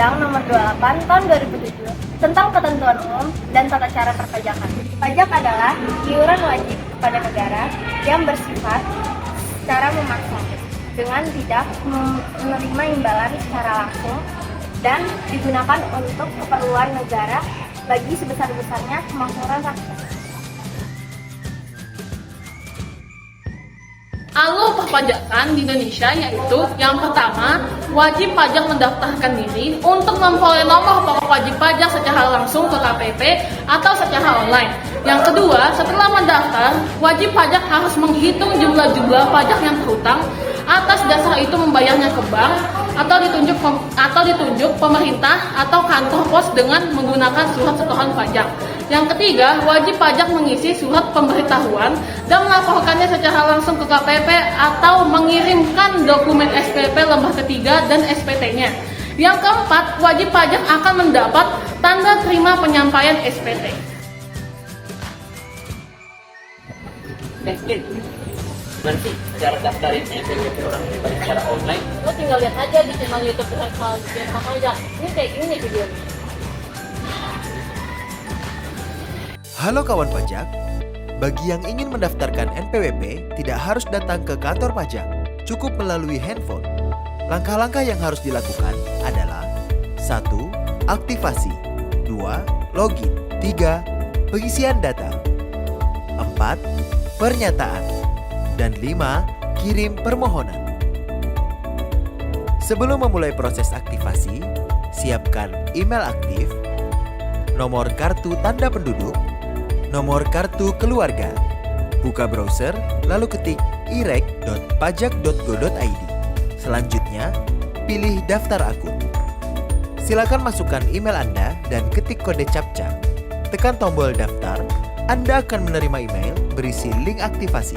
Undang-Undang Nomor 28 Tahun 2007 tentang Ketentuan Umum dan Tata Cara Perpajakan. Pajak adalah iuran wajib kepada negara yang bersifat secara memaksa dengan tidak menerima imbalan secara langsung dan digunakan untuk keperluan negara bagi sebesar-besarnya kemakmuran rakyat. Alur perpajakan di Indonesia yaitu yang pertama, wajib pajak mendaftarkan diri untuk memperoleh nomor pokok wajib pajak secara langsung ke KPP atau secara online. Yang kedua, setelah mendaftar, wajib pajak harus menghitung jumlah pajak yang terhutang. Atas dasar itu membayarnya ke bank atau ditunjuk pemerintah atau kantor pos dengan menggunakan surat setoran pajak. Yang ketiga, wajib pajak mengisi surat pemberitahuan dan melaporkannya secara langsung ke KPP atau mengirimkan dokumen SPP lembah ketiga dan SPT-nya. Yang keempat, wajib pajak akan mendapat tanda terima penyampaian SPT. Gimana sih cara daftarin NPWP orang pribadi secara online? Lo tinggal lihat aja di channel YouTube Dirjen Pajak. Ini kayak gini nih videonya. Halo kawan pajak, bagi yang ingin mendaftarkan NPWP tidak harus datang ke kantor pajak, cukup melalui handphone. Langkah-langkah yang harus dilakukan adalah 1. Aktivasi 2. Login 3. Pengisian data 4. Pernyataan dan 5. Kirim permohonan. Sebelum memulai proses aktivasi, siapkan email aktif, nomor kartu tanda penduduk, nomor kartu keluarga. Buka browser, lalu ketik irek.pajak.go.id. Selanjutnya, pilih daftar akun. Silakan masukkan email Anda dan ketik kode CAPTCA. Tekan tombol daftar, Anda akan menerima email berisi link aktivasi.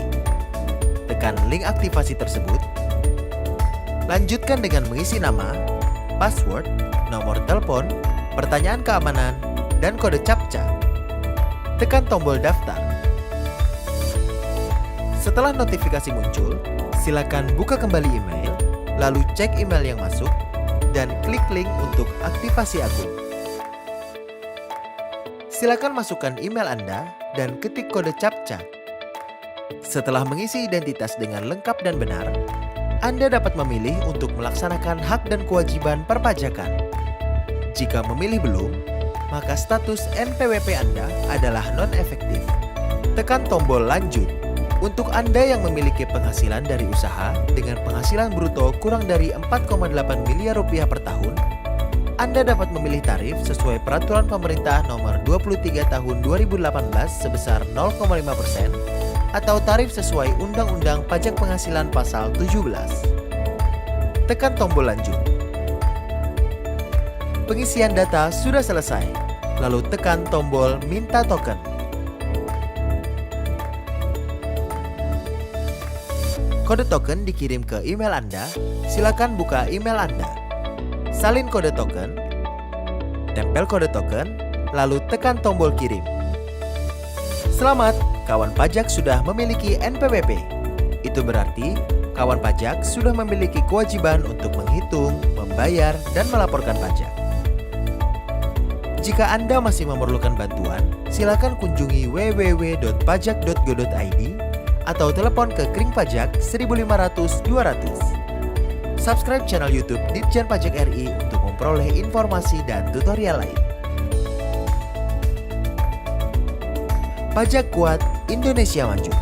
Tekan link aktivasi tersebut. Lanjutkan dengan mengisi nama, password, nomor telepon, pertanyaan keamanan, dan kode CAPTCA. Tekan tombol daftar. Setelah notifikasi muncul, silakan buka kembali email, lalu cek email yang masuk, dan klik link untuk aktivasi akun. Silakan masukkan email Anda dan ketik kode CAPTCA. Setelah mengisi identitas dengan lengkap dan benar, Anda dapat memilih untuk melaksanakan hak dan kewajiban perpajakan. Jika memilih belum, maka status NPWP Anda adalah non-efektif. Tekan tombol lanjut. Untuk Anda yang memiliki penghasilan dari usaha dengan penghasilan bruto kurang dari 4,8 miliar rupiah per tahun, Anda dapat memilih tarif sesuai Peraturan Pemerintah Nomor 23 Tahun 2018 sebesar 0,5% atau tarif sesuai Undang-Undang Pajak Penghasilan Pasal 17. Tekan tombol lanjut. Pengisian data sudah selesai, lalu tekan tombol minta token. Kode token dikirim ke email Anda, silakan buka email Anda. Salin kode token, tempel kode token, lalu tekan tombol kirim. Selamat, kawan pajak sudah memiliki NPWP. Itu berarti kawan pajak sudah memiliki kewajiban untuk menghitung, membayar, dan melaporkan pajak. Jika Anda masih memerlukan bantuan, silakan kunjungi www.pajak.go.id atau telepon ke Kring Pajak 1500 200. Subscribe channel YouTube Ditjen Pajak RI untuk memperoleh informasi dan tutorial lain. Pajak kuat, Indonesia maju.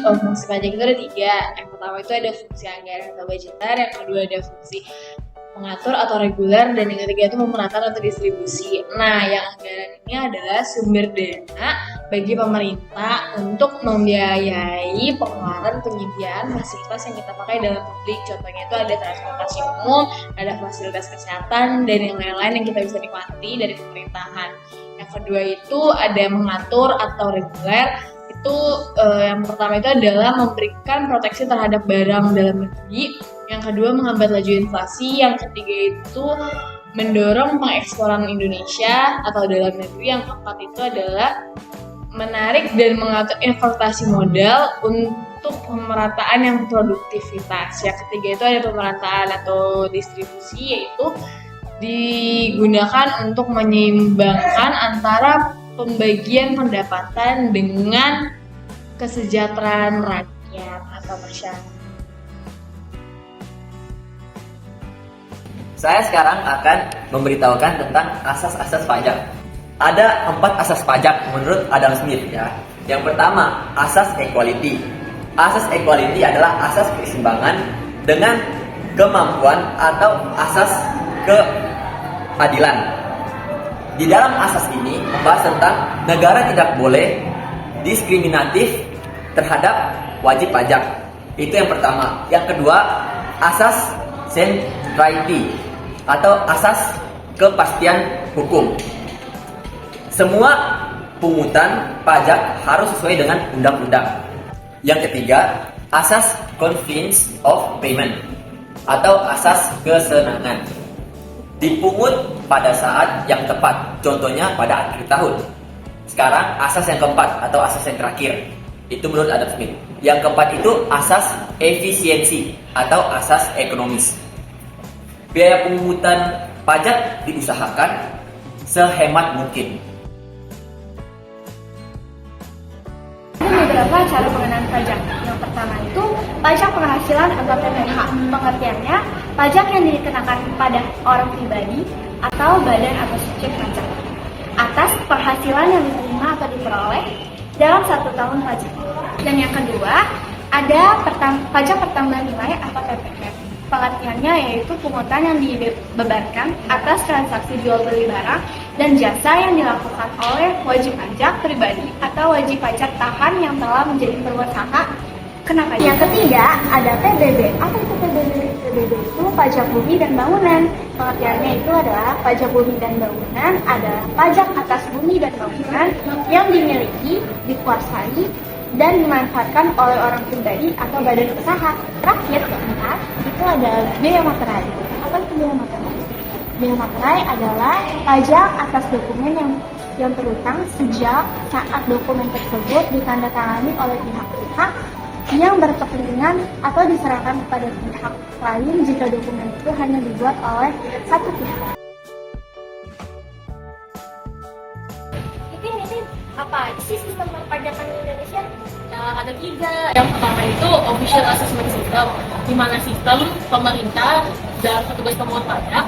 Kalau fungsi pajak itu ada 3. Yang pertama itu ada fungsi anggaran atau budgeter, yang kedua ada fungsi mengatur atau reguler, dan yang ketiga itu memenangkan atau distribusi. Nah, yang anggaran ini adalah sumber dana bagi pemerintah untuk membiayai pengeluaran penyediaan fasilitas yang kita pakai dalam publik. Contohnya itu ada transportasi umum, ada fasilitas kesehatan, dan yang lain-lain yang kita bisa nikmati dari pemerintahan. Yang kedua itu ada mengatur atau reguler. Yang pertama itu adalah memberikan proteksi terhadap barang dalam negeri, yang kedua menghambat laju inflasi, yang ketiga itu mendorong pengeksporan Indonesia atau dalam negeri. Yang keempat itu adalah menarik dan mengatur investasi modal untuk pemerataan yang produktivitas. Yang ketiga itu ada pemerataan atau distribusi, yaitu digunakan untuk menyeimbangkan antara pembagian pendapatan dengan kesejahteraan rakyat atau masyarakat. Saya sekarang akan memberitahukan tentang asas-asas pajak. Ada 4 asas pajak menurut Adam Smith ya. Yang pertama, asas equality. Asas equality adalah asas keseimbangan dengan kemampuan atau asas keadilan. Di dalam asas ini membahas tentang negara tidak boleh diskriminatif terhadap wajib pajak. Itu yang pertama. Yang kedua, asas centrality atau asas kepastian hukum. Semua pungutan pajak harus sesuai dengan undang-undang. Yang ketiga, asas convenience of payment atau asas kesenangan. Dipungut pada saat yang tepat, contohnya pada akhir tahun. Sekarang asas yang keempat atau asas yang terakhir, itu menurut Adam Smith. Yang keempat itu asas efisiensi atau asas ekonomis. Biaya pungutan pajak diusahakan sehemat mungkin. Ada beberapa cara pengenaan pajak. Yang pertama itu pajak penghasilan atau PPh. Pengertiannya, pajak yang dikenakan pada orang pribadi atau badan atau subjek pajak atas penghasilan yang diterima atau diperoleh dalam 1 tahun pajak. Dan yang kedua, ada pajak pertambahan nilai atau PPN. Pengertiannya yaitu pungutan yang dibebankan atas transaksi jual beli barang dan jasa yang dilakukan oleh wajib pajak pribadi atau wajib pajak tahan yang telah menjadi pengusaha kena pajak. Yang ketiga ada PBB. Apa itu PBB? PBB itu pajak bumi dan bangunan. Pengertiannya itu adalah pajak bumi dan bangunan adalah pajak atas bumi dan bangunan yang dimiliki, dikuasai, dan dimanfaatkan oleh orang pribadi atau badan usaha. Terakhir, keempat, itu ada bea materai. Apa itu bea materai? Bea materai adalah pajak atas dokumen yang terutang sejak saat dokumen tersebut ditandatangani oleh pihak-pihak yang berkepentingan atau diserahkan kepada pihak lain jika dokumen itu hanya dibuat oleh satu pihak. Ini apa aja sih sistem perpajakan di Indonesia? Ada 3. Yang pertama itu official assessment system, di mana sistem pemerintah dan petugas pemungut pajak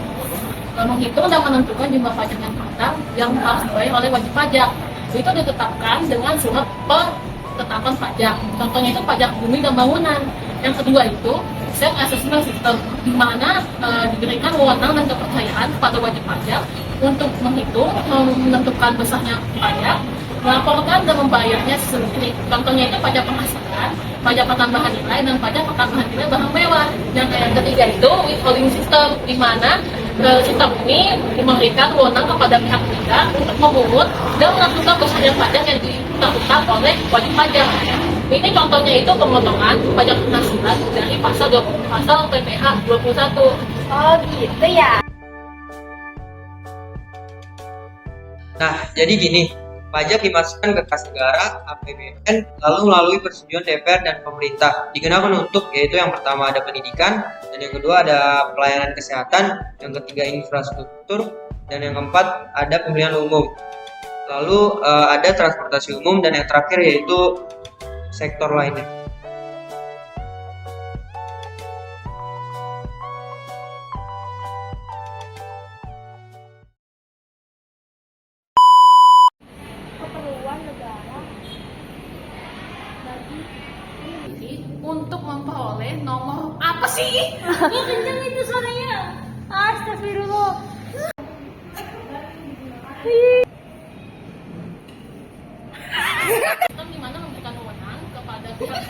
menghitung dan menentukan jumlah pajak yang tetap yang harus dibayar oleh wajib pajak. Itu ditetapkan dengan surat penetapan pajak. Contohnya itu pajak bumi dan bangunan. Yang kedua itu self assessment system, di mana diberikan wewenang dan kepercayaan kepada wajib pajak untuk menghitung, menentukan besarnya pajak, melaporkan dan membayarnya sendiri. Contohnya itu pajak penghasilan, pajak pertambahan nilai, dan pajak pertambahan nilai barang mewah. Yang ketiga itu withholding system, di mana sistem ini memberikan wewenang kepada pihak ketiga untuk memungut dan menentukan besarnya pajak yang ditentukan oleh wajib pajak. Ini contohnya itu pemotongan pajak penghasilan dari pasal PPh 21. Oh gitu ya. Nah, jadi gini, pajak dimasukkan ke kas negara, APBN, lalu melalui persetujuan DPR dan pemerintah. Digunakan untuk, yaitu yang pertama ada pendidikan, dan yang kedua ada pelayanan kesehatan, yang ketiga infrastruktur, dan yang keempat ada pemilihan umum. Lalu ada transportasi umum, dan yang terakhir yaitu sektor lainnya. Keperluan negara bagi untuk memperoleh nomor apa sih? ya kenceng itu suaranya. Astagfirullah. Sistem di mana memberikan wewenang kepada pihak